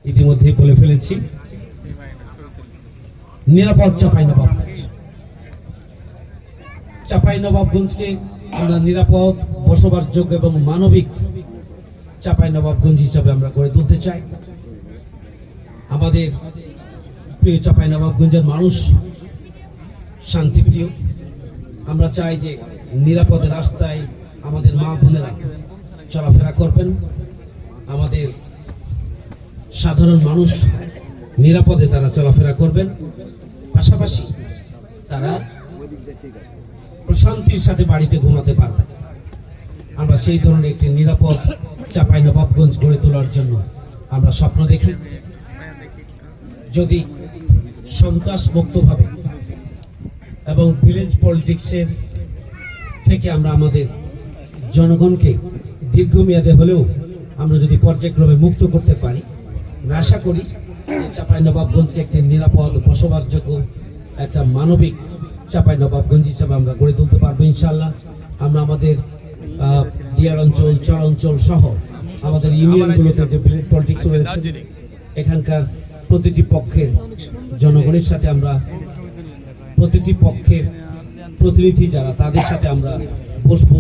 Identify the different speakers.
Speaker 1: ইতিমধ্যেই বলে ফেলেছি, নিরাপদ চাঁপাইনবাবগঞ্জকে আমরা নিরাপদ, বসবাসযোগ্য এবং মানবিক চাঁপাইনবাবগঞ্জ হিসাবে আমরা গড়ে তুলতে চাই। আমাদের প্রিয় চাঁপাইনবাবগঞ্জের মানুষ শান্তিপ্রিয়। আমরা চাই যে নিরাপদ রাস্তায় আমাদের মা বোনেরা চলাফেরা করবেন, আমাদের সাধারণ মানুষ নিরাপদে তারা চলাফেরা করবেন, পাশাপাশি তারা প্রশান্তির সাথে বাড়িতে ঘুমাতে পারবেন। আমরা সেই ধরনের একটি নিরাপদ চাঁপাইনবাবগঞ্জ গড়ে তোলার জন্য আমরা স্বপ্ন দেখি। যদি সন্ত্রাস মুক্তভাবে এবং ভিলেজ পলিটিক্সের থেকে আমরা আমাদের জনগণকে দীর্ঘমেয়াদে হলেও আমরা যদি পর্যায়ক্রমে মুক্ত করতে পারি, আমি আশা করি যে চাঁপাইনবাবগঞ্জকে একটি নিরাপদ, বসবাসযোগ্য, একটা মানবিক চাঁপাইনবাবগঞ্জ হিসাবে আমরা গড়ে তুলতে পারবো ইনশাআল্লাহ। আমরা আমাদের দিয়ার অঞ্চল, চর অঞ্চল সহ আমাদের ইউনিয়নগুলোতে যে ভিলেজ পলিটিক্স রয়েছে, এখানকার প্রতিটি পক্ষের জনগণের সাথে আমরা, প্রতিটি পক্ষের প্রতিনিধি যারা, তাদের সাথে আমরা বসবো,